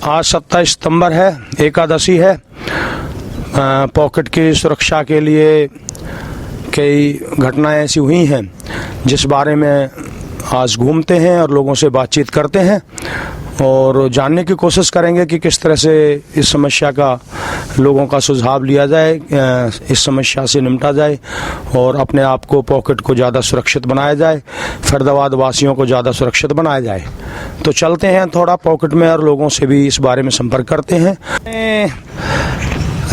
आज 27 सितंबर है, एकादशी है। पॉकेट की सुरक्षा के लिए कई घटनाएं ऐसी हुई हैं जिस बारे में आज घूमते हैं और लोगों से बातचीत करते हैं और जानने की कोशिश करेंगे कि किस तरह से इस समस्या का लोगों का सुझाव लिया जाए, इस समस्या से निपटा जाए और अपने आप को पॉकेट को ज़्यादा सुरक्षित बनाया जाए, फरीदाबाद वासियों को ज़्यादा सुरक्षित बनाया जाए। तो चलते हैं थोड़ा पॉकेट में और लोगों से भी इस बारे में संपर्क करते हैं।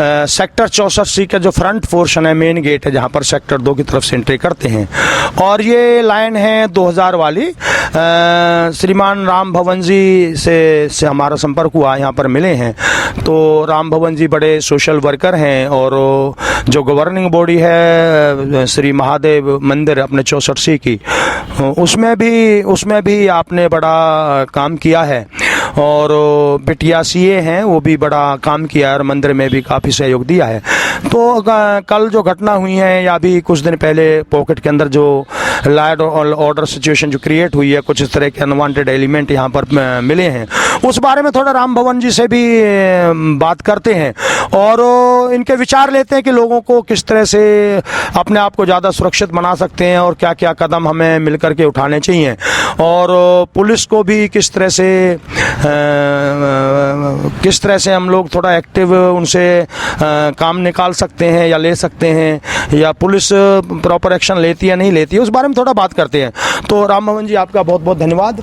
सेक्टर 64C का जो फ्रंट पोर्शन है, मेन गेट है जहाँ पर सेक्टर 2 की तरफ से एंट्री करते हैं और ये लाइन है 2000 वाली। श्रीमान राम भवन जी से हमारा संपर्क हुआ, यहाँ पर मिले हैं। तो राम भवन जी बड़े सोशल वर्कर हैं और जो गवर्निंग बॉडी है श्री महादेव मंदिर अपने 64C की, उसमें भी आपने बड़ा काम किया है और बिटिया CA हैं, वो भी बड़ा काम किया है और मंदिर में भी काफ़ी सहयोग दिया है। तो कल जो घटना हुई है या भी कुछ दिन पहले पॉकेट के अंदर जो लॉ एंड ऑर्डर सिचुएशन जो क्रिएट हुई है, कुछ इस तरह के अनवांटेड एलिमेंट यहाँ पर मिले हैं, उस बारे में थोड़ा राम भवन जी से भी बात करते हैं और इनके विचार लेते हैं कि लोगों को किस तरह से अपने आप को ज़्यादा सुरक्षित बना सकते हैं और क्या क्या कदम हमें मिल करके उठाने चाहिए और पुलिस को भी किस तरह से हम लोग थोड़ा एक्टिव उनसे काम निकाल सकते हैं या ले सकते हैं, या पुलिस प्रॉपर एक्शन लेती है नहीं लेती है, उस बारे में थोड़ा बात करते हैं। तो राम भवन जी आपका बहुत बहुत धन्यवाद।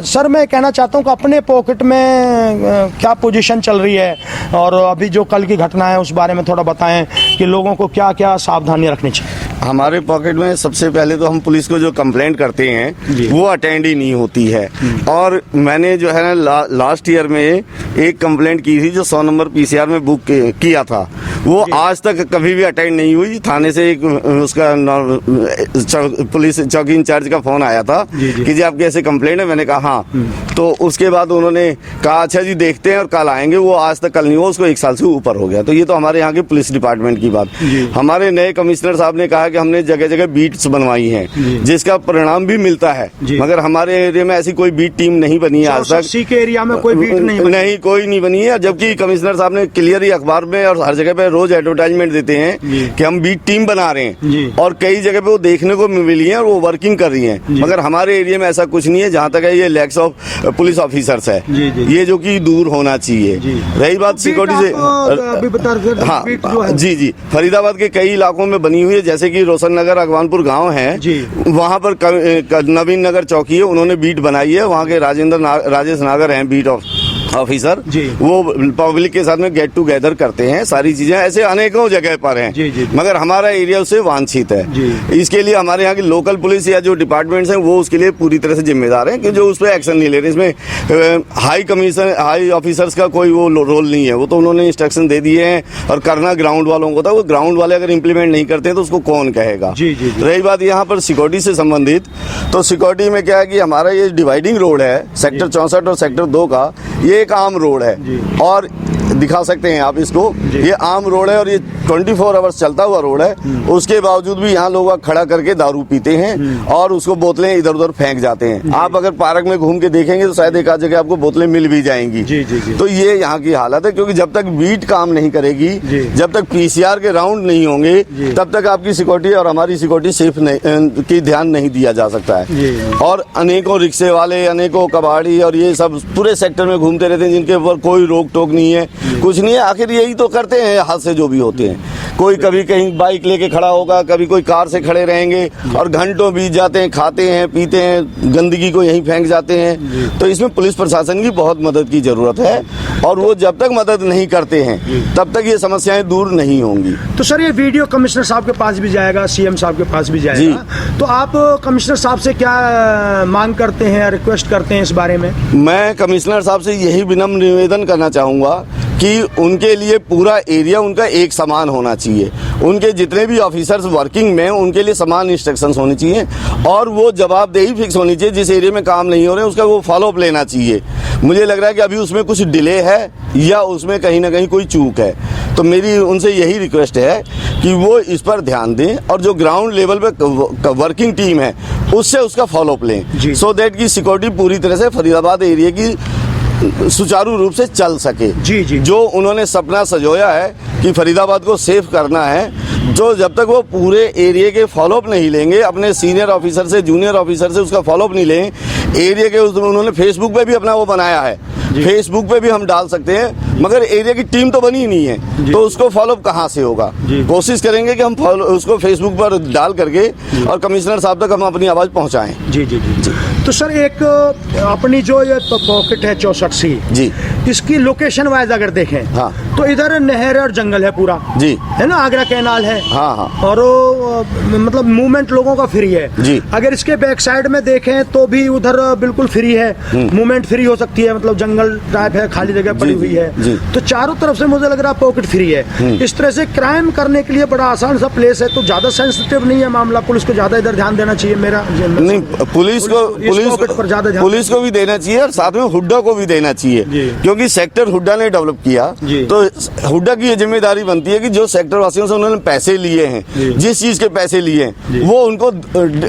सर मैं कहना चाहता हूं कि अपने पॉकेट में क्या पोजीशन चल रही है और अभी जो कल की घटना है उस बारे में थोड़ा बताएं कि लोगों को क्या क्या सावधानियां रखनी चाहिए। हमारे पॉकेट में सबसे पहले तो हम पुलिस को जो कंप्लेंट करते हैं वो अटेंड ही नहीं होती है और मैंने जो है ना लास्ट ईयर में एक कंप्लेंट की थी जो 100 नंबर PCR में बुक किया था, वो आज तक कभी भी अटेंड नहीं हुई। थाने से एक उसका पुलिस चौकी इंचार्ज का फोन आया था कि जी आपकी ऐसे कंप्लेंट है, मैंने कहा हाँ। तो उसके बाद उन्होंने कहा अच्छा जी देखते हैं और कल आएंगे, वो आज तक कल नहीं हुआ, उसको 1 साल से ऊपर हो गया। तो ये तो हमारे यहाँ के पुलिस डिपार्टमेंट की बात। हमारे नए कमिश्नर साहब ने कहा कि हमने जगह जगह बीट्स बनवाई हैं जिसका परिणाम भी मिलता है, मगर हमारे एरिया में ऐसी कोई बीट टीम नहीं बनी है आज तक। के एरिया में कोई बीट नहीं कोई नहीं बनी है, जबकि कमिश्नर साहब ने क्लियर ही अखबार में और हर जगह पे रोज एडवर्टाइजमेंट देते हैं कि हम बीट टीम बना रहे हैं और कई जगह पे वो देखने को मिली है और वो वर्किंग कर रही हैं, मगर हमारे एरिया में ऐसा कुछ नहीं है। जहाँ तक है ये लैक्स ऑफ पुलिस ऑफिसर्स है, ये जो कि दूर होना चाहिए। रही बात सिक्योरिटी से, हाँ जी फरीदाबाद के कई इलाकों में बनी हुई है, जैसे कि रोशन नगर अगवानपुर गांव है, वहाँ पर नवीन नगर चौकी है, उन्होंने बीट बनाई है। वहाँ के राजेश नागर हैं बीट ऑफिसर, वो पब्लिक के साथ में गेट टूगेदर करते हैं, सारी चीजें ऐसे अनेकों जगह पर हैं, मगर हमारा एरिया उससे वांछित है। इसके लिए हमारे यहाँ की लोकल पुलिस या जो डिपार्टमेंट्स हैं वो उसके लिए पूरी तरह से जिम्मेदार हैं कि जो उस पर एक्शन नहीं ले रहे। इसमें हाई ऑफिसर्स का कोई वो रोल नहीं है, वो तो उन्होंने इंस्ट्रक्शन दे दिए हैं और करना ग्राउंड वालों को था। वो ग्राउंड वाले अगर इम्प्लीमेंट नहीं करते तो उसको कौन कहेगा। रही बात यहाँ पर सिक्योरिटी से संबंधित, तो सिक्योरिटी में क्या है कि हमारा ये डिवाइडिंग रोड है सेक्टर 64 और सेक्टर 2 का, ये एक आम रोड है और दिखा सकते हैं आप इसको, ये आम रोड है और ये 24 आवर्स चलता हुआ रोड है। उसके बावजूद भी यहाँ लोग खड़ा करके दारू पीते हैं और उसको बोतलें इधर उधर फेंक जाते हैं। आप अगर पार्क में घूम के देखेंगे तो शायद एक आध जगह आपको बोतलें मिल भी जाएंगी। तो ये यहाँ की हालत है, क्योंकि जब तक बीट काम नहीं करेगी, जब तक PCR के राउंड नहीं होंगे, तब तक आपकी सिक्योरिटी और हमारी सिक्योरिटी सेफ की ध्यान नहीं दिया जा सकता है। और अनेकों रिक्शे वाले, अनेकों कबाड़ी और ये सब पूरे सेक्टर में घूमते रहते हैं, जिनके ऊपर कोई रोक टोक नहीं है, कुछ नहीं है। आखिर यही तो करते हैं हादसे जो भी होते हैं। कोई कभी कहीं बाइक लेके खड़ा होगा, कभी कोई कार से खड़े रहेंगे और घंटों बीत जाते हैं, खाते हैं पीते हैं, गंदगी को यहीं फेंक जाते हैं। तो इसमें पुलिस प्रशासन की बहुत मदद की जरूरत है और वो जब तक मदद नहीं करते हैं तब तक ये समस्याएं दूर नहीं होंगी। तो सर ये वीडियो कमिश्नर साहब के पास भी जाएगा, CM साहब के पास भी जाएगा, तो आप कमिश्नर साहब से क्या मांग करते हैं, रिक्वेस्ट करते हैं इस बारे में? मैं कमिश्नर साहब से यही विनम्र निवेदन करना चाहूँगा कि उनके लिए पूरा एरिया उनका एक समान होना चाहिए। उनके जितने भी ऑफिसर्स वर्किंग में उनके लिए समान इंस्ट्रक्शंस होने चाहिए और वो जवाबदेही फिक्स होनी चाहिए। जिस एरिया में काम नहीं हो रहे उसका वो फॉलोअप लेना चाहिए। मुझे लग रहा है कि अभी उसमें कुछ डिले है या उसमें कहीं ना कहीं कोई चूक है। तो मेरी उनसे यही रिक्वेस्ट है कि वो इस पर ध्यान दें और जो ग्राउंड लेवल पे वर्किंग टीम है उससे उसका फॉलोअप लें, सो दैट की सिक्योरिटी पूरी तरह से फरीदाबाद एरिया की सुचारू रूप से चल सके। जी, जी। जो उन्होंने सपना संजोया है कि फरीदाबाद को सेफ करना है, जो जब तक वो पूरे एरिया के फॉलोअप नहीं लेंगे, अपने सीनियर ऑफिसर से जूनियर ऑफिसर से उसका फॉलोअप नहीं लेंगे, एरिया के उन्होंने फेसबुक पे भी अपना वो बनाया है, फेसबुक पे भी हम डाल सकते हैं, मगर एरिया की टीम तो बनी ही नहीं है, तो उसको फॉलोअप कहाँ से होगा। कोशिश करेंगे कि हम उसको फेसबुक पर डाल करके और कमिश्नर साहब तक हम अपनी आवाज़ पहुँचाएँ। जी जी जी। तो सर एक अपनी जो ये पॉकेट है 64C जी, इसकी लोकेशन वाइज अगर देखें, हाँ, तो इधर नहर और जंगल है पूरा, जी, है ना, आगरा कैनाल है, हाँ हाँ, और मतलब मूवमेंट लोगों का फ्री है जी। अगर इसके बैक साइड में देखें तो भी उधर बिल्कुल फ्री है, मूवमेंट फ्री हो सकती है, मतलब जंगल टाइप है, खाली जगह पड़ी हुई है, तो चारों तरफ से मुझे लग रहा है पॉकेट फ्री है। इस तरह से क्राइम करने के लिए बड़ा आसान सा प्लेस है, तो ज्यादा सेंसिटिव नहीं है मामला, पुलिस को ज्यादा इधर ध्यान देना चाहिए। मेरा नहीं, पुलिस को भी देना चाहिए और साथ में हुड्डा को भी देना चाहिए, क्योंकि सेक्टर हुड्डा ने डेवलप किया, तो हुड्डा की ये जिम्मेदारी बनती है कि जो सेक्टर वासियों से उन्होंने पैसे लिए हैं, जिस चीज के पैसे लिए हैं वो उनको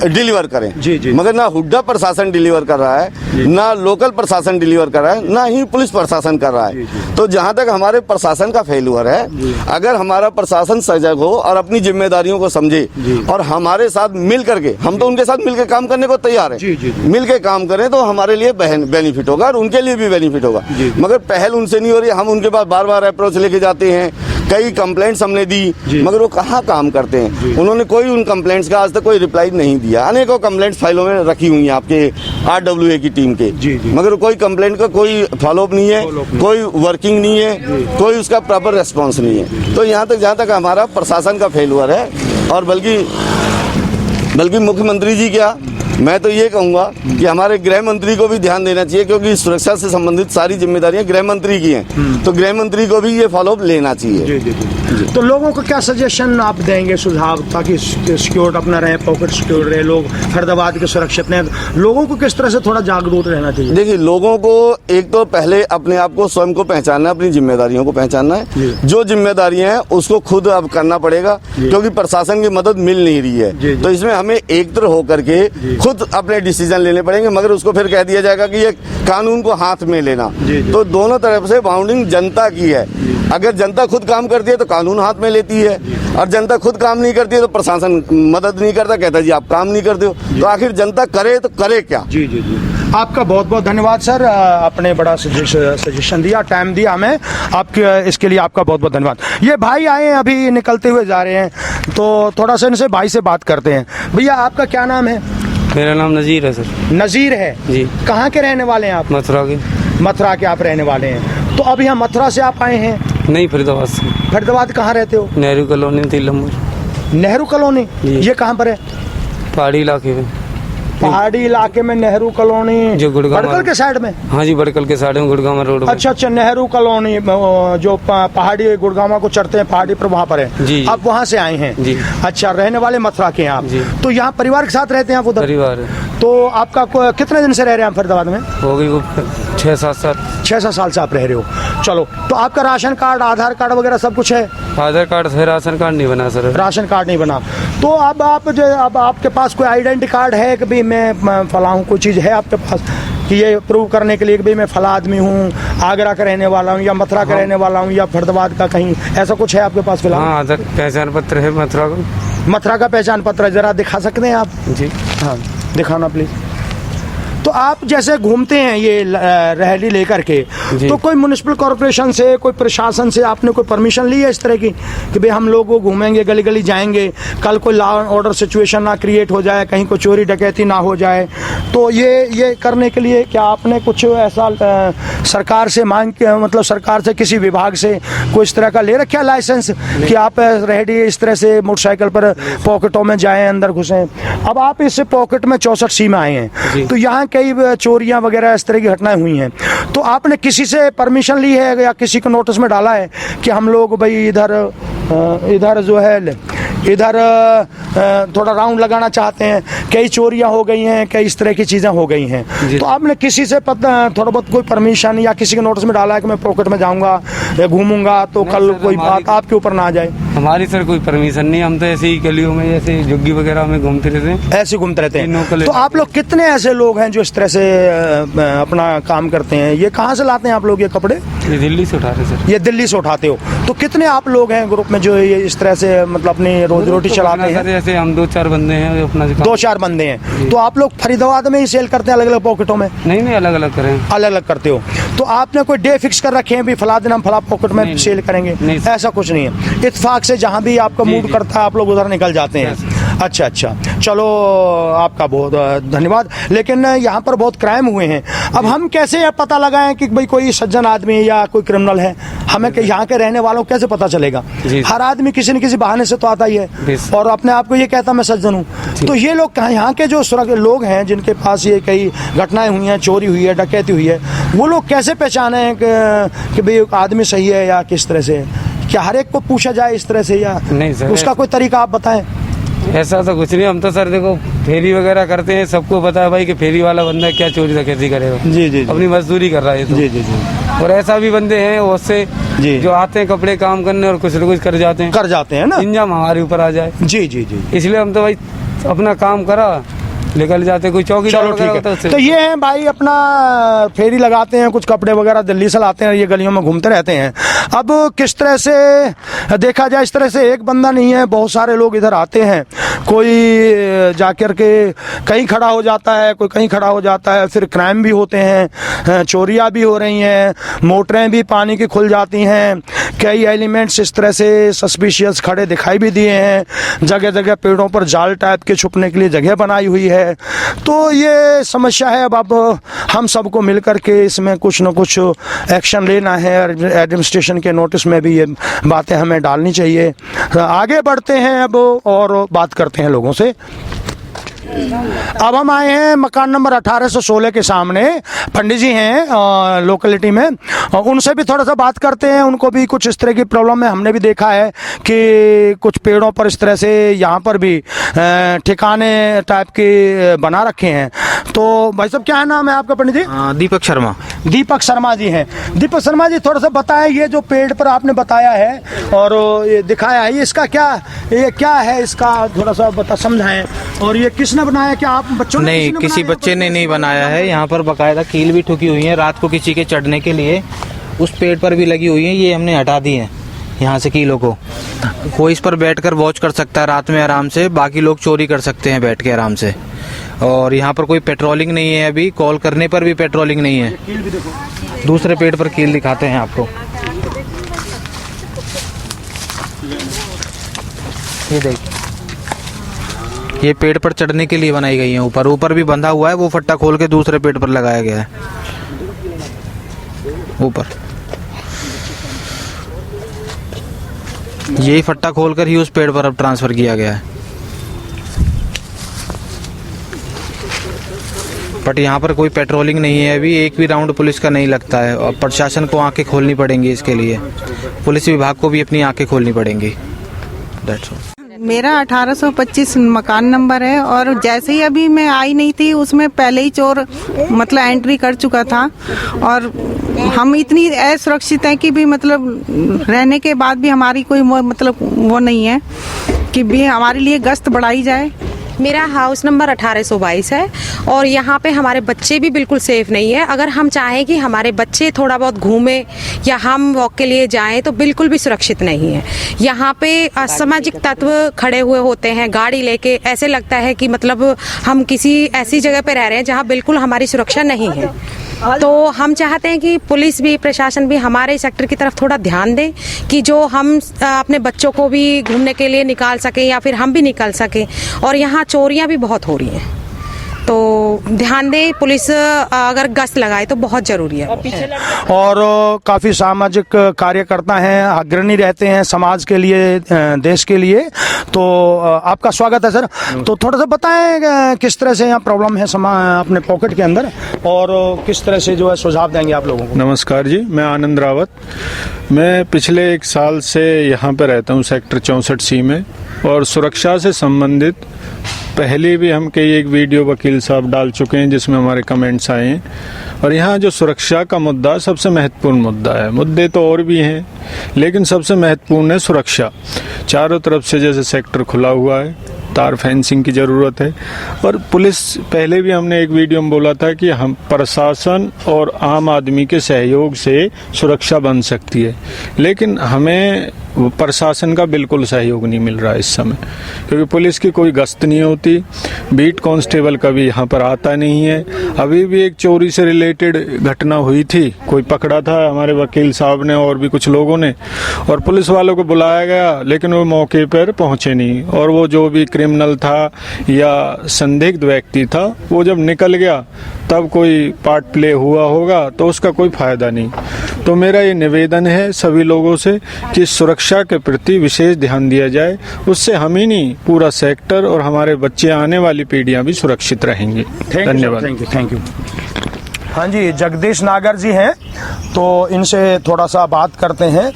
डिलीवर करें। मगर ना हुड्डा प्रशासन डिलीवर कर रहा है, ना लोकल प्रशासन डिलीवर कर रहा है, ना ही पुलिस प्रशासन कर रहा है। तो जहां तक हमारे प्रशासन का फेल्यूर है, अगर हमारा प्रशासन सजग हो और अपनी जिम्मेदारियों को समझे और हमारे साथ मिल करके, हम तो उनके साथ मिलकर काम करने को तैयार है, मिलकर काम करें तो हमारे लिए बेनिफिट होगा और उनके लिए भी बेनिफिट होगा। मगर पहल उनसे नहीं हो रही, हम उनके पास बार बार अप्रोच लेके जाते हैं, कई कंप्लेंट्स हमने दी, मगर वो कहाँ काम करते हैं। उन्होंने कोई उन कंप्लेंट्स का आज तक कोई रिप्लाई नहीं दिया। अनेकों कंप्लेंट्स फाइलों में रखी हुई हैं आपके RWA की टीम के, मगर कोई कंप्लेंट का कोई फॉलोअप नहीं है, कोई वर्किंग नहीं है, कोई उसका प्रॉपर रेस्पॉन्स नहीं है। तो यहाँ तक जहाँ तक हमारा प्रशासन का फेल्यूर है, और बल्कि मुख्यमंत्री जी क्या, मैं तो ये कहूँगा कि हमारे गृह मंत्री को भी ध्यान देना चाहिए, क्योंकि सुरक्षा से संबंधित सारी जिम्मेदारियां गृह मंत्री की हैं, तो गृह मंत्री को भी ये फॉलोअप लेना चाहिए। जी। तो लोगों को क्या सजेशन आप देंगे, सुझाव, ताकि सिक्योर अपना रहे, पॉकेट सिक्योर रहे, लोग फरीदाबाद के सुरक्षित रहें, लोगों को किस तरह से थोड़ा जागरूक रहना चाहिए? देखिए, लोगों को एक तो पहले अपने आप को स्वयं को पहचानना है, अपनी जिम्मेदारियों को पहचानना है, जो जिम्मेदारियां हैं उसको खुद अब करना पड़ेगा, क्योंकि प्रशासन की मदद मिल नहीं रही है। तो इसमें हमें एकत्र होकर के खुद अपने डिसीजन लेने पड़ेंगे, मगर उसको फिर कह दिया जाएगा कि ये कानून को हाथ में लेना। तो दोनों तरफ से बाउंडिंग जनता की है। अगर जनता खुद काम करती है तो कानून हाथ में लेती है, और जनता खुद काम नहीं करती है तो प्रशासन मदद नहीं करता, कहता जी आप काम नहीं करते हो। तो आखिर जनता करे तो करे क्या। जी जी जी, आपका बहुत बहुत धन्यवाद सर, आपने बड़ा सजेशन दिया, टाइम दिया हमें, आपके इसके लिए आपका बहुत बहुत धन्यवाद। ये भाई आए हैं, अभी निकलते हुए जा रहे हैं, तो थोड़ा सा इनसे भाई से बात करते हैं। भैया आपका क्या नाम है? मेरा नाम नज़ीर है सर। नज़ीर है जी। कहाँ के रहने वाले हैं आप? मथुरा के। मथुरा के आप रहने वाले हैं, तो अब यहाँ मथुरा से आप आए हैं? नहीं, फरीदाबाद से। फरीदाबाद कहाँ रहते हो? Nehru colony, 3 number. Nehru colony, ये कहाँ पर है? पहाड़ी इलाके में। पहाड़ी इलाके में नेहरू कॉलोनी, जो बड़कल के साइड में? हाँ जी, बड़कल के साइड में, गुड़गांव रोड। अच्छा अच्छा, नेहरू कॉलोनी जो पहाड़ी गुड़गांव को चढ़ते हैं पहाड़ी पर, वहाँ पर है जी। आप वहाँ से आए हैं जी? अच्छा, रहने वाले मथुरा के हैं आप जी। तो यहाँ परिवार के साथ रहते हैं आप उधर? परिवार है। तो आपका कितने दिन से रह रहे हैं फरीदाबाद में? हो गई 6-7 साल। 6-7 साल से आप रह रहे हो। चलो, तो आपका राशन कार्ड, आधार कार्ड वगैरह सब कुछ है? आधार कार्ड है, राशन कार्ड नहीं बना सर। राशन कार्ड नहीं बना। तो अब अब आपके पास कोई आइडेंटिटी कार्ड है कि भाई मैं फला हूँ, कोई चीज़ है आपके पास कि ये प्रूव करने के लिए कि भाई मैं फला आदमी हूँ, आगरा का रहने वाला हूँ, या मथुरा का रहने वाला हूँ, या फरीदाबाद का, कहीं ऐसा कुछ है आपके पास फिलहाल? हाँ, आधार पहचान पत्र है मथुरा का। मथुरा का पहचान पत्र है, जरा दिखा सकते हैं आप? जी हाँ, दिखाना प्लीज़। तो आप जैसे घूमते हैं ये रैली लेकर के, तो कोई म्युनिसिपल कॉर्पोरेशन से, कोई प्रशासन से आपने कोई परमिशन ली है इस तरह की कि भाई हम लोग वो घूमेंगे, गली गली जाएंगे, कल कोई लॉ एंड ऑर्डर सिचुएशन ना क्रिएट हो जाए, कहीं कोई चोरी डकैती ना हो जाए, तो ये करने के लिए क्या आपने कुछ ऐसा सरकार से मांग के, मतलब सरकार से किसी विभाग से कोई इस तरह का ले रखा लाइसेंस कि आप रेडी इस तरह से मोटरसाइकिल पर पॉकेटों में जाएं, अंदर घुसें? अब आप इस पॉकेट में 64C में आए हैं, तो यहाँ कई चोरियां वगैरह इस तरह की घटनाएं हुई हैं, तो आपने किसी से परमिशन ली है या किसी को नोटिस में डाला है कि हम लोग भाई इधर जो है इधर थोड़ा राउंड लगाना चाहते हैं, कई चोरियां हो गई हैं, कई इस तरह की चीज़ें हो गई हैं, तो आपने किसी से थोड़ा बहुत कोई परमिशन या किसी के नोटिस में डाला है कि मैं पॉकेट में जाऊंगा या घूमूंगा तो कल कोई बात आपके ऊपर ना आ जाए? हमारी सर कोई परमिशन नहीं, हम तो ऐसे ही गलियों में जैसे झुग्गी वगैरह में घूमते रहते हैं, ऐसे घूमते रहते हैं। नौकरी- तो आप लोग कितने ऐसे लोग हैं जो इस तरह से अपना काम करते हैं? ये कहाँ से लाते हैं आप लोग ये कपड़े? ये दिल्ली से उठा रहे सर। ये दिल्ली से उठाते हो? तो कितने आप लोग हैं ग्रुप में जो ये इस तरह से मतलब अपनी रोजी रोटी चलाते हैं? सर जैसे हम 2-4 बंदे हैं जो अपना 2-4 बंदे हैं। तो आप लोग फरीदाबाद में ही सेल करते हैं अलग अलग पॉकेटों में? नहीं अलग अलग करें, अलग अलग करते हो। तो आपने कोई डे फिक्स कर रखे हैं भी फला दिन हम फला पॉकेट में सेल करेंगे? नहीं। ऐसा कुछ नहीं है, इत्तेफाक से जहाँ भी आपका मूड करता है आप लोग उधर निकल जाते हैं। अच्छा, चलो आपका बहुत धन्यवाद। लेकिन यहाँ पर बहुत क्राइम हुए हैं, अब हम कैसे यह पता लगाएं कि भाई कोई सज्जन आदमी या कोई क्रिमिनल है? हमें यहाँ के रहने वालों को कैसे पता चलेगा? हर आदमी किसी न किसी बहाने से तो आता ही है और अपने आप को ये कहता मैं सज्जन हूँ। तो ये लोग कहाँ, यहाँ के जो सुरक्षित लोग हैं जिनके पास ये कई घटनाएं हुई हैं, चोरी हुई है, डकैती हुई है, वो लोग कैसे पहचाने कि भाई आदमी सही है या किस तरह से? क्या हर एक को पूछा जाए इस तरह से या नहीं सर, उसका कोई तरीका आप बताएं? ऐसा तो कुछ नहीं, हम तो सर देखो फेरी वगैरह करते हैं, सबको पता है भाई कि फेरी वाला बंदा क्या चोरी डकैती करेगा। जी, अपनी मजदूरी कर रहा है तो। जी। और ऐसा भी बंदे हैं उससे जो आते हैं कपड़े काम करने और कुछ न कुछ कर जाते हैं ना, इंजाम हमारे ऊपर आ जाए। जी। इसलिए हम तो भाई अपना काम करा निकल जाते, कोई चौकी। चलो ठीक है। तो ये है भाई अपना फेरी लगाते हैं, कुछ कपड़े वगैरह दिल्ली से लाते हैं, ये गलियों में घूमते रहते हैं। अब किस तरह से देखा जाए, इस तरह से एक बंदा नहीं है, बहुत सारे लोग इधर आते हैं, कोई जाकर के कहीं खड़ा हो जाता है, कोई कहीं खड़ा हो जाता है, फिर क्राइम भी होते हैं, चोरियां भी हो रही हैं, मोटरें भी पानी की खुल जाती हैं, कई एलिमेंट्स इस तरह से सस्पिशियस खड़े दिखाई भी दिए हैं, जगह जगह पेड़ों पर जाल टाइप के छुपने के लिए जगह बनाई हुई है। तो ये समस्या है। अब हम सबको मिलकर के इसमें कुछ न कुछ एक्शन लेना है, एडमिनिस्ट्रेशन के नोटिस में भी ये बातें हमें डालनी चाहिए। आगे बढ़ते हैं अब और बात करते हैं लोगों से। अब हम आए हैं मकान नंबर 1816 के सामने, पंडित जी हैं लोकेलिटी में, उनसे भी थोड़ा सा बात करते हैं। उनको भी कुछ इस तरह की प्रॉब्लम है, हमने भी देखा है कि कुछ पेड़ों पर इस तरह से यहाँ पर भी ठिकाने टाइप के बना रखे हैं। तो भाई साहब क्या नाम है आपका पंडित जी? दीपक शर्मा। दीपक शर्मा जी हैं। दीपक शर्मा जी थोड़ा सा बताएं, ये जो पेड़ पर आपने बताया है और ये दिखाया है, इसका क्या है, इसका थोड़ा सा बता समझाएं। और ये किसने बनाया? क्या आप बच्चों ने? नहीं, किसी बच्चे ने नहीं बनाया है। यहाँ पर बकायदा कील भी ठुकी हुई है रात को किसी के चढ़ने के लिए, उस पेड़ पर भी लगी हुई है, ये हमने हटा दी है यहाँ से कीलों को। कोई इस पर बैठकर वॉच कर सकता है रात में आराम से, बाकी लोग चोरी कर सकते हैं बैठ के आराम से। और यहाँ पर कोई पेट्रोलिंग नहीं है, अभी कॉल करने पर भी पेट्रोलिंग नहीं है। दूसरे पेड़ पर कील दिखाते हैं आपको, ये देखिए, ये पेड़ पर चढ़ने के लिए बनाई गई है। ऊपर भी बंधा हुआ है, वो फट्टा खोल के दूसरे पेड़ पर लगाया गया है ऊपर। यही फट्टा खोलकर ही उस पेड़ पर अब ट्रांसफर किया गया है। बट यहाँ पर कोई पेट्रोलिंग नहीं है, अभी एक भी राउंड पुलिस का नहीं लगता है। और प्रशासन को आंखें खोलनी पड़ेंगी इसके लिए, पुलिस विभाग को भी अपनी आंखें खोलनी पड़ेंगी। That's all. मेरा 1825 मकान नंबर है और जैसे ही अभी मैं आई नहीं थी उसमें पहले ही चोर मतलब एंट्री कर चुका था। और हम इतनी असुरक्षित हैं कि भी मतलब रहने के बाद भी हमारी कोई मतलब वो नहीं है कि भी हमारे लिए गश्त बढ़ाई जाए। मेरा हाउस नंबर 1822 है और यहाँ पे हमारे बच्चे भी बिल्कुल सेफ नहीं है। अगर हम चाहें कि हमारे बच्चे थोड़ा बहुत घूमें या हम वॉक के लिए जाएं तो बिल्कुल भी सुरक्षित नहीं है। यहाँ पे असामाजिक तत्व खड़े हुए होते हैं गाड़ी लेके, ऐसे लगता है कि मतलब हम किसी ऐसी जगह पे रह रहे हैं जहाँ बिल्कुल हमारी सुरक्षा नहीं है। तो हम चाहते हैं कि पुलिस भी, प्रशासन भी हमारे सेक्टर की तरफ थोड़ा ध्यान दे कि जो हम अपने बच्चों को भी घूमने के लिए निकाल सकें या फिर हम भी निकल सकें। और यहाँ चोरियाँ भी बहुत हो रही हैं, तो ध्यान दें, पुलिस अगर गश्त लगाए तो बहुत जरूरी है। और काफ़ी सामाजिक कार्यकर्ता हैं, अग्रणी रहते हैं समाज के लिए, देश के लिए। तो आपका स्वागत है सर। तो थोड़ा सा बताएं किस तरह से यहाँ प्रॉब्लम है अपने पॉकेट के अंदर, और किस तरह से जो है सुझाव देंगे आप लोगों को। नमस्कार जी, मैं आनंद रावत। मैं पिछले 1 साल से यहाँ पर रहता हूँ सेक्टर 64C में, और सुरक्षा से संबंधित पहले भी हम कई एक वीडियो वकील साहब डाल चुके हैं जिसमें हमारे कमेंट्स आए हैं। और यहाँ जो सुरक्षा का मुद्दा सबसे महत्वपूर्ण मुद्दा है। मुद्दे तो और भी हैं, लेकिन सबसे महत्वपूर्ण है सुरक्षा। चारों तरफ से जैसे सेक्टर खुला हुआ है, तार फेंसिंग की ज़रूरत है। और पुलिस, पहले भी हमने एक वीडियो में बोला था कि हम प्रशासन और आम आदमी के सहयोग से सुरक्षा बन सकती है, लेकिन हमें प्रशासन का बिल्कुल सहयोग नहीं मिल रहा है इस समय, क्योंकि पुलिस की कोई गश्त नहीं होती, बीट कांस्टेबल कभी यहाँ पर आता नहीं है। अभी भी एक चोरी से रिलेटेड घटना हुई थी, कोई पकड़ा था हमारे वकील साहब ने और भी कुछ लोगों ने, और पुलिस वालों को बुलाया गया, लेकिन वो मौके पर पहुंचे नहीं। और वो जो भी क्रिमिनल था या संदिग्ध व्यक्ति था, वो जब निकल गया तब कोई पार्ट प्ले हुआ होगा, तो उसका कोई फायदा नहीं। तो मेरा ये निवेदन है सभी लोगों से कि सुरक्षा के प्रति विशेष ध्यान दिया जाए। उससे हम ही नहीं, पूरा सेक्टर और हमारे बच्चे, आने वाली पीढ़ियां भी सुरक्षित रहेंगी। धन्यवाद। Thank you. हाँ जी, जगदीश नागर जी हैं, तो इनसे थोड़ा सा बात करते हैं।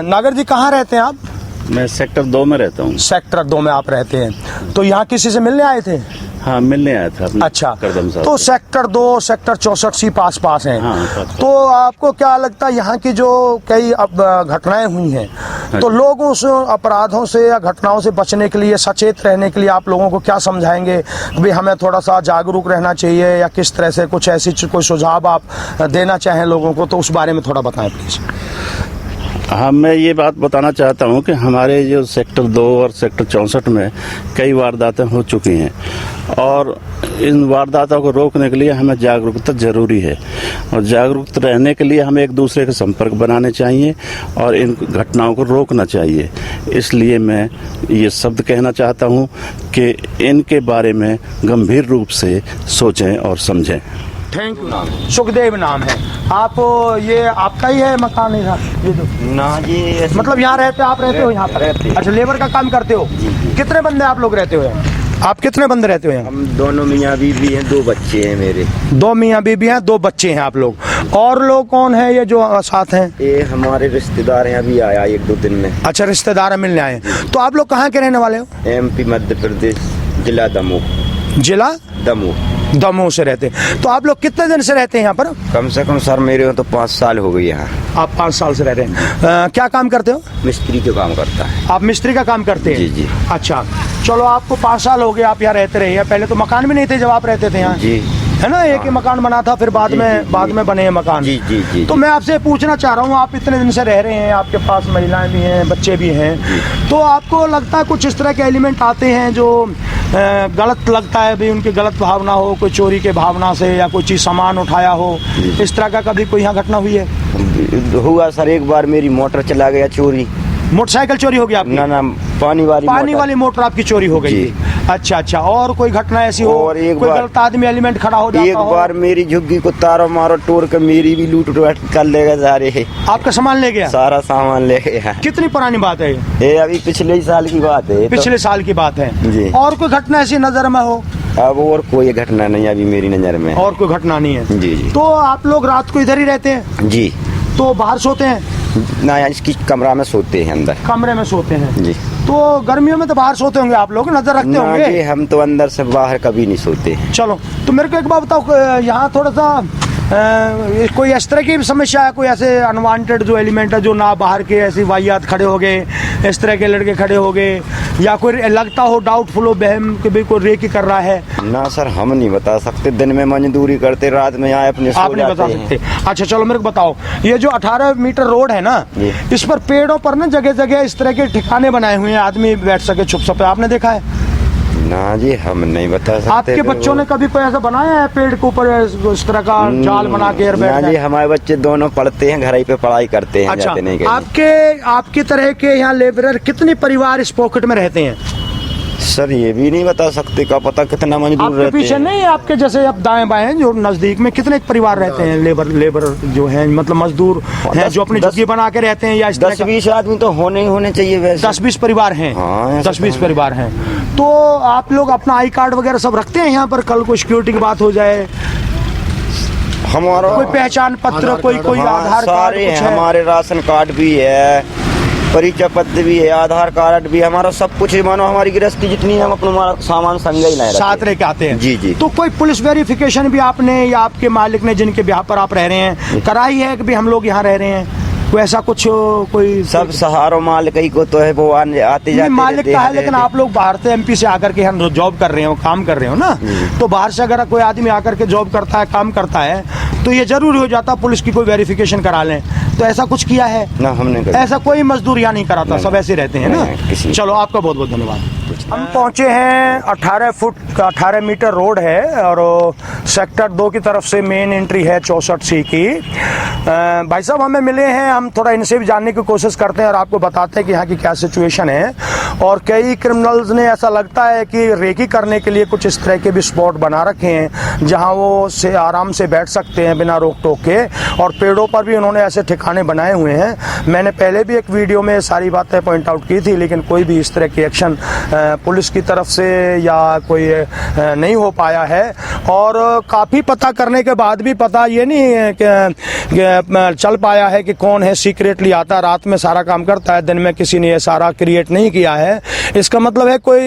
नागर जी, कहाँ रहते हैं आप? मैं सेक्टर 2 में रहता हूँ। सेक्टर 2 में आप रहते हैं। तो यहाँ किसी से मिलने आए थे? हाँ, मिलने आया था। अच्छा, करदम साहब तो सेक्टर 2, सेक्टर 64C पास हैं। हाँ, तो आपको क्या लगता है यहाँ की जो कई अब घटनाएं हुई हैं, तो लोग उस अपराधों से या घटनाओं से बचने के लिए, सचेत रहने के लिए आप लोगों को क्या समझाएंगे? भी हमें थोड़ा सा जागरूक रहना चाहिए, या किस तरह से कुछ ऐसी कोई सुझाव आप देना चाहें लोगों को, तो उस बारे में थोड़ा बताएं प्लीज। हाँ, मैं ये बात बताना चाहता हूँ कि हमारे जो सेक्टर 2 और सेक्टर 64 में कई वारदातें हो चुकी हैं, और इन वारदातों को रोकने के लिए हमें जागरूकता जरूरी है। और जागरूक रहने के लिए हमें एक दूसरे के संपर्क बनाने चाहिए और इन घटनाओं को रोकना चाहिए। इसलिए मैं ये शब्द कहना चाहता हूँ कि इनके बारे में गंभीर रूप से सोचें और समझें। Thank you. सुखदेव नाम है आप, ये आपका ही है मकान? है ये तो ना, ये मतलब यहाँ रहते, आप रहते हो यहाँ पर? अच्छा, लेबर का काम करते हो? कितने बंदे आप लोग रहते हो यहाँ? आप कितने बंदे रहते हो यहाँ? हम दोनों मियाँ बीबी हैं, 2 बच्चे हैं मेरे। 2 मियाँ बीबी हैं, 2 बच्चे हैं आप लोग। और लोग कौन है ये जो साथ हैं? ये हमारे रिश्तेदार हैं, अभी आया 1-2 दिन में। अच्छा, रिश्तेदार मिलने आए। तो आप लोग कहाँ के रहने वाले हो? MP मध्य प्रदेश, जिला दमोह। जिला दमोह। दमोह से रहते हैं। तो आप लोग कितने दिन से रहते हैं यहाँ पर? कम से कम सर मेरे तो 5 साल हो गए यहाँ। आप 5 साल से रह रहे हैं। क्या काम करते हो? मिस्त्री का काम करता है। आप मिस्त्री का काम करते हैं? जी जी। अच्छा, चलो, आपको 5 साल हो गए आप यहाँ रहते रहे। पहले तो मकान भी नहीं थे जब आप रहते थे यहाँ? जी, है ना, एक ही मकान बना था, फिर बाद में बने हैं मकान। जी जी जी। तो मैं आपसे पूछना चाह रहा हूँ, आप इतने दिन से रह रहे हैं, आपके पास महिलाएं भी हैं, बच्चे भी हैं, तो आपको लगता है कुछ इस तरह के एलिमेंट आते हैं जो गलत लगता है भी, उनकी गलत भावना हो, कोई चोरी के भावना से, या कोई चीज सामान उठाया हो, इस तरह का कभी कोई यहाँ घटना हुई है? हुआ सर, एक बार मेरी मोटर चला गया चोरी। मोटरसाइकिल चोरी हो गया आपकी? ना, पानी वाली मोटर आपकी चोरी हो गई थी। अच्छा, और कोई घटना ऐसी हो, और एक कोई बार गलत आदमी एलिमेंट खड़ा हो जाता हो? एक बार मेरी झुग्गी को तारो मारो तोड़ कर मेरी भी लूट कर ले गए सारे। आपका सामान ले गया? सारा सामान ले गया। कितनी पुरानी बात है ये? अभी पिछले ही साल की बात है। पिछले साल की बात है जी। और कोई घटना ऐसी नजर में हो? अब और कोई घटना नहीं अभी मेरी नजर में। और कोई घटना नहीं है? जी जी। तो आप लोग रात को इधर ही रहते हैं? जी। तो बाहर सोते हैं? ना, इसकी कमरा में सोते हैं, अंदर कमरे में सोते हैं जी। तो गर्मियों में तो बाहर सोते होंगे आप लोग, नजर रखते होंगे? हम तो अंदर से बाहर कभी नहीं सोते। चलो, तो मेरे को एक बात बताओ, यहाँ थोड़ा सा कोई इस तरह की समस्या है, कोई ऐसे अनवांटेड जो एलिमेंट है जो ना बाहर के, ऐसी वाहियात खड़े हो गए, इस तरह के लड़के खड़े हो गए, या कोई लगता हो डाउटफुल हो बहम कि भाई कोई रेकी कर रहा है? ना सर, हम नहीं बता सकते, दिन में मजदूरी करते, रात में आए अपने आप नहीं बता सकते? अच्छा, चलो मेरे को बताओ, ये जो 18 मीटर रोड है ना, इस पर पेड़ों पर ना जगह जगह इस तरह के ठिकाने बनाए हुए हैं, आदमी बैठ सके छुप सके, आपने देखा है? ना जी, हम नहीं बता सकते। आपके बच्चों ने कभी कोई ऐसा बनाया है पेड़ के ऊपर इस तरह का जाल बना के? ना जी, हमारे बच्चे दोनों पढ़ते हैं, घर ही पे पढ़ाई करते हैं। अच्छा, नहीं आपकी तरह के यहाँ लेबरर कितने परिवार इस पॉकेट में रहते हैं? सर ये भी नहीं बता सकते, का पता कितना मजदूर आपके रहते पीछे हैं। नहीं, आपके जैसे अब दाएं बाएं जो नजदीक में कितने परिवार रहते हैं, लेबर जो हैं, मतलब मजदूर हैं जो अपनी झुग्गी बना के रहते हैं, या इस तरह 10-20 आदमी तो होने ही होने चाहिए वैसे। 10-20 परिवार हैं। हाँ, 10-20 परिवार हैं। तो आप लोग अपना आई कार्ड वगैरह सब रखते हैं यहाँ पर, कल को सिक्योरिटी की बात हो जाए, हमारा कोई पहचान पत्र, कोई हाँ, आधार कार्ड सारे कुछ हैं, है? हमारे राशन कार्ड भी है, परिचय पत्र भी है, आधार कार्ड भी है, हमारा सब कुछ है। मानो हमारी गृहस्थी जितनी है हम अपना हमारा सामान संग ही लाए साथ रह के आते हैं। जी जी। तो कोई पुलिस वेरिफिकेशन भी आपने या आपके मालिक ने जिनके ब्याह पर आप रह रहे हैं कराई है कि भी हम लोग यहाँ रह रहे हैं, कोई ऐसा कुछ कोई सब सहारो मालिक ही को तो है, वो आते जाते मालिक रहते का है, हैं, लेकिन रहते। आप लोग बाहर से एमपी से आकर के हम जॉब कर रहे हो, काम कर रहे हो ना, तो बाहर से अगर कोई आदमी आकर के जॉब करता है, काम करता है, तो ये जरूरी हो जाता पुलिस की कोई वेरिफिकेशन करा लें। तो ऐसा कुछ किया है? ना हमने कभी। ऐसा कोई मजदूर यहाँ नहीं कराता, सब ऐसे रहते हैं ना। किसी- चलो आपका बहुत बहुत धन्यवाद। हम पहुंचे हैं 18 मीटर रोड है और सेक्टर 2 की तरफ से मेन एंट्री है 64C की। भाई साहब हमें मिले हैं, हम थोड़ा इनसे भी जानने की कोशिश करते हैं और आपको बताते हैं कि यहाँ की क्या सिचुएशन है। और कई क्रिमिनल्स ने ऐसा लगता है कि रेकी करने के लिए कुछ इस तरह के भी स्पॉट बना रखे हैं जहाँ वो से आराम से बैठ सकते हैं बिना रोक टोक के, और पेड़ों पर भी उन्होंने ऐसे ठिकाने बनाए हुए हैं। मैंने पहले भी एक वीडियो में सारी बातें पॉइंट आउट की थी, लेकिन कोई भी इस तरह की एक्शन पुलिस की तरफ से या कोई नहीं हो पाया है। और काफ़ी पता करने के बाद भी पता ये नहीं कि चल पाया है कि कौन है सीक्रेटली आता, रात में सारा काम करता है, दिन में किसी ने ये सारा क्रिएट नहीं किया है। इसका मतलब है कोई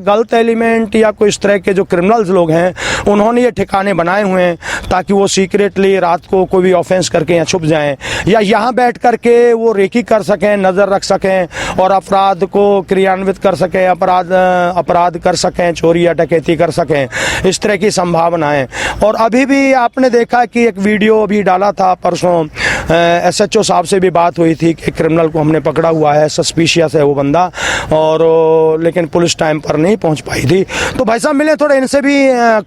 गलत एलिमेंट या कोई इस तरह के जो क्रिमिनल्स लोग हैं उन्होंने ये ठिकाने बनाए हुए हैं ताकि वो सीक्रेटली रात को कोई भी ऑफेंस करके यहाँ छुप जाएं या यहाँ बैठ करके वो रेकी कर सकें, नज़र रख सकें और अपराध को क्रियान्वित कर सकें, अपराध कर सकें, चोरी या डकैती कर सकें, इस तरह की संभावनाएं। और अभी भी आपने देखा कि एक वीडियो अभी डाला था परसों, SHO साहब से भी बात हुई थी कि क्रिमिनल को हमने पकड़ा हुआ है, सस्पिशियस है वो बंदा, और लेकिन पुलिस टाइम पर नहीं पहुंच पाई थी। तो भाई साहब मिले, थोड़ा इनसे भी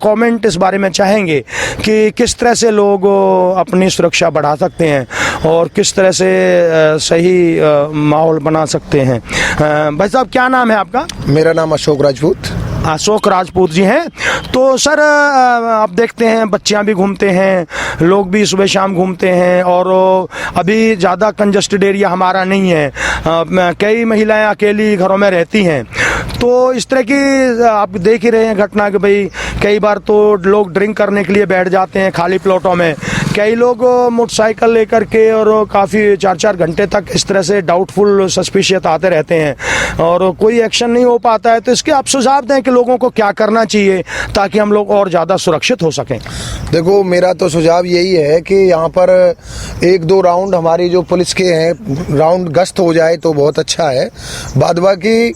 कमेंट इस बारे में चाहेंगे कि किस तरह से लोग अपनी सुरक्षा बढ़ा सकते हैं और किस तरह से सही माहौल बना सकते हैं। भाई साहब क्या नाम है आपका? मेरा नाम अशोक राजपूत। अशोक राजपूत जी हैं। तो सर आप देखते हैं बच्चियां भी घूमते हैं, लोग भी सुबह शाम घूमते हैं, और अभी ज़्यादा कंजस्टेड एरिया हमारा नहीं है, कई महिलाएं अकेली घरों में रहती हैं। तो इस तरह की आप देख ही रहे हैं घटना कि भाई कई बार तो लोग ड्रिंक करने के लिए बैठ जाते हैं खाली प्लॉटों में, कई लोग मोटरसाइकिल लेकर के और काफ़ी 4-4 घंटे तक इस तरह से डाउटफुल सस्पिशियस आते रहते हैं और कोई एक्शन नहीं हो पाता है। तो इसके आप सुझाव दें कि लोगों को क्या करना चाहिए ताकि हम लोग और ज़्यादा सुरक्षित हो सकें। देखो मेरा तो सुझाव यही है कि यहाँ पर 1-2 राउंड हमारी जो पुलिस के हैं राउंड गश्त हो जाए तो बहुत अच्छा है। बाद बाकी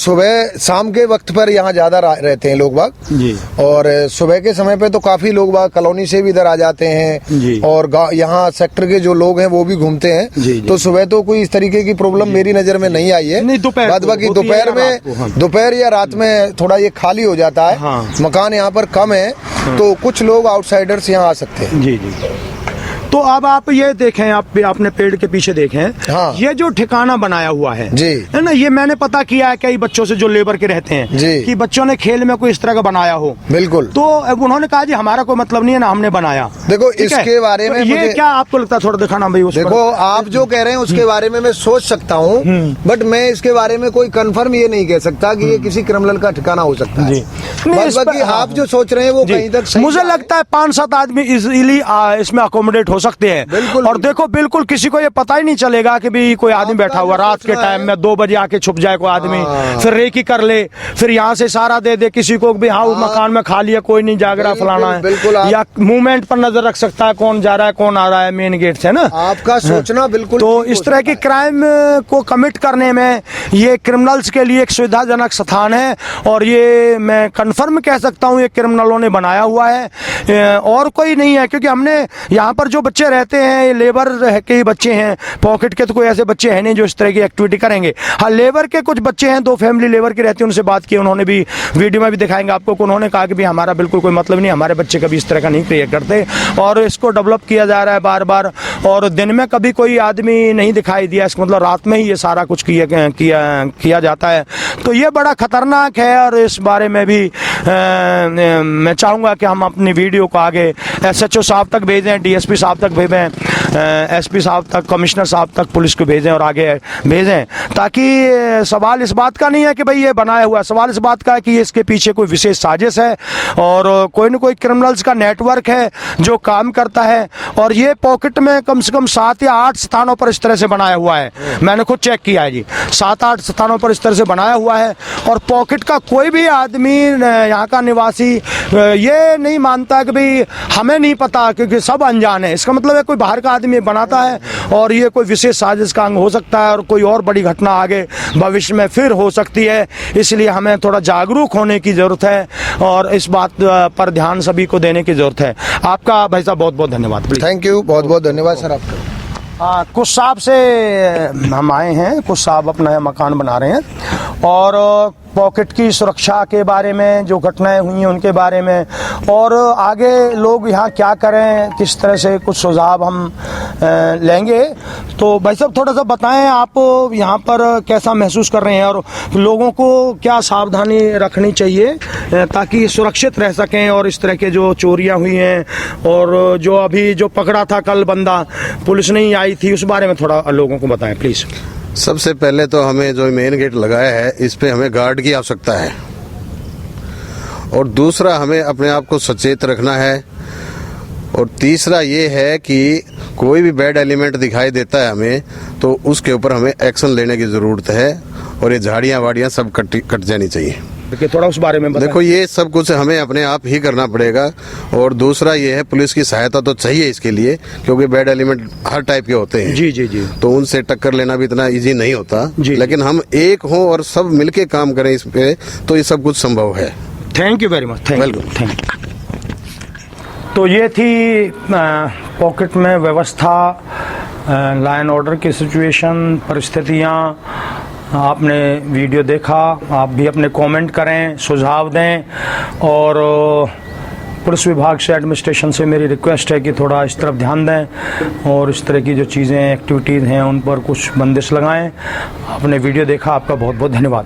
सुबह शाम के वक्त पर यहाँ ज़्यादा रहते हैं लोग बाग जी, और सुबह के समय पे तो काफ़ी लोग बाग कॉलोनी से भी इधर आ जाते हैं जी, और यहाँ सेक्टर के जो लोग हैं वो भी घूमते हैं। जी, जी। तो सुबह तो कोई इस तरीके की प्रॉब्लम मेरी नज़र में नहीं आई है। नहीं, दोपहर बाद बाकी को होती है दोपहर या रात को, हाँ। में दोपहर या रात में थोड़ा ये खाली हो जाता है। हाँ। मकान यहाँ पर कम है तो कुछ लोग आउटसाइडर्स यहाँ आ सकते हैं। जी जी। तो अब आप ये देखें, आपने पेड़ के पीछे देखें, हाँ। ये जो ठिकाना बनाया हुआ है जी, है ना, ये मैंने पता किया है कई बच्चों से जो लेबर के रहते हैं जी, कि बच्चों ने खेल में कोई इस तरह का बनाया हो। बिल्कुल। तो अब उन्होंने कहा जी हमारा कोई मतलब नहीं है ना, हमने बनाया। देखो ठीक है? इसके बारे तो में ये मुझे क्या आपको लगता है, थोड़ा दिखाना भाई उस देखो आप जो कह रहे हैं उसके बारे में मैं सोच सकता हूँ, बट मैं इसके बारे में कोई कंफर्म ये नहीं कह सकता कि ये किसी क्रिमिनल का ठिकाना हो सकता है। बाकी आप जो सोच रहे हैं वो कहीं तक सही मुझे लगता है 5-7 आदमी इजीली इसमें अकोमोडेट हो सकते हैं। बिल्कुल। और देखो बिल्कुल किसी को ये पता ही नहीं चलेगा कि भी कोई आदमी बैठा हुआ रात के टाइम में 2 बजे आके छुप जाए कोई आदमी, फिर रेकी कर ले, फिर यहाँ से इशारा दे दे किसी को भी हाँ मकान में खा लिया, कोई नहीं जाग रहा, फलाना है, या मूवमेंट पर नजर रख सकता है कौन जा रहा है कौन आ रहा है मेन गेट से ना। आपका सोचना बिल्कुल। तो इस तरह की क्राइम को कमिट करने में ये क्रिमिनल्स के लिए एक सुविधाजनक स्थान है और ये मैं कन्फर्म कह सकता हूँ ये क्रिमिनलों ने बनाया हुआ है और कोई नहीं है, क्योंकि हमने यहाँ पर जो बच्चे रहते हैं ये लेबर के ही बच्चे हैं, पॉकेट के तो कोई ऐसे बच्चे हैं नहीं जो इस तरह की एक्टिविटी करेंगे। हाँ, लेबर के कुछ बच्चे हैं, 2 फैमिली लेबर के रहती है, उनसे बात की, उन्होंने भी वीडियो में भी दिखाएंगे आपको कि उन्होंने कहा कि भाई हमारा बिल्कुल कोई मतलब नहीं, हमारे बच्चे कभी इस तरह का नहीं क्रिएट करते और इसको डेवलप किया जा रहा है बार बार। और दिन में कभी कोई आदमी नहीं दिखाई दिया, इसका मतलब रात में ही ये सारा कुछ किया जाता है। तो ये बड़ा खतरनाक है और इस बारे में भी मैं चाहूँगा कि हम अपनी वीडियो को आगे SHO साहब तक भेजें, DSP साहब तक भेजें, SP साहब तक, कमिश्नर साहब तक पुलिस को भेजें और आगे भेजें, ताकि सवाल इस बात का नहीं है कि भाई ये बनाया हुआ है, सवाल इस बात का है कि इसके पीछे कोई विशेष साजिश है और कोई न कोई क्रिमिनल्स का नेटवर्क है जो काम करता है। और ये पॉकेट में कम से कम 7 या 8 स्थानों पर इस तरह से बनाया हुआ है, मैंने खुद चेक किया है जी, 7-8 स्थानों पर इस तरह से बनाया हुआ है। और पॉकेट का कोई भी आदमी, यहाँ का निवासी ये नहीं मानता कि भाई हमें नहीं पता, क्योंकि सब अनजान है। इसका मतलब है कोई बाहर का आदमी बनाता है और ये कोई विशेष साजिश का अंग हो सकता है और कोई और बड़ी घटना आगे भविष्य में फिर हो सकती है। इसलिए हमें थोड़ा जागरूक होने की ज़रूरत है और इस बात पर ध्यान सभी को देने की ज़रूरत है। आपका भाई साहब बहुत बहुत धन्यवाद। थैंक यू, बहुत बहुत धन्यवाद सर आपका। कुछ साहब से हम आए हैं, कुछ साहब अपना मकान बना रहे हैं और पॉकेट की सुरक्षा के बारे में, जो घटनाएं हुई हैं उनके बारे में और आगे लोग यहाँ क्या करें, किस तरह से कुछ सुझाव हम लेंगे। तो भाई साहब थोड़ा सा बताएं, आप यहाँ पर कैसा महसूस कर रहे हैं और लोगों को क्या सावधानी रखनी चाहिए ताकि सुरक्षित रह सकें और इस तरह के जो चोरियाँ हुई हैं और जो अभी जो पकड़ा था कल बंदा, पुलिस नहीं आई थी, उस बारे में थोड़ा लोगों को बताएं प्लीज़। सबसे पहले तो हमें जो मेन गेट लगाया है इस पे हमें गार्ड की आवश्यकता है और दूसरा हमें अपने आप को सचेत रखना है और तीसरा ये है कि कोई भी बैड एलिमेंट दिखाई देता है हमें तो उसके ऊपर हमें एक्शन लेने की ज़रूरत है और ये झाड़ियाँ वाड़ियाँ सब कट जानी चाहिए। थोड़ा उस बारे में बताएं। देखो ये सब कुछ हमें अपने आप ही करना पड़ेगा और दूसरा ये है पुलिस की सहायता तो चाहिए इसके लिए, क्योंकि बैड एलिमेंट हर टाइप के होते हैं। जी जी जी। तो उनसे टक्कर लेना भी इतना इजी नहीं होता, लेकिन हम एक हों और सब मिलके काम करें इस पे तो ये सब कुछ संभव है। Thank you very much. Welcome. Thank you. तो ये थी पॉकेट में व्यवस्था, लॉ एंड ऑर्डर की सिचुएशन, परिस्थितियाँ। आपने वीडियो देखा, आप भी अपने कमेंट करें, सुझाव दें और पुलिस विभाग से, एडमिनिस्ट्रेशन से मेरी रिक्वेस्ट है कि थोड़ा इस तरफ ध्यान दें और इस तरह की जो चीज़ें, एक्टिविटीज़ हैं उन पर कुछ बंदिश लगाएं। आपने वीडियो देखा, आपका बहुत बहुत धन्यवाद।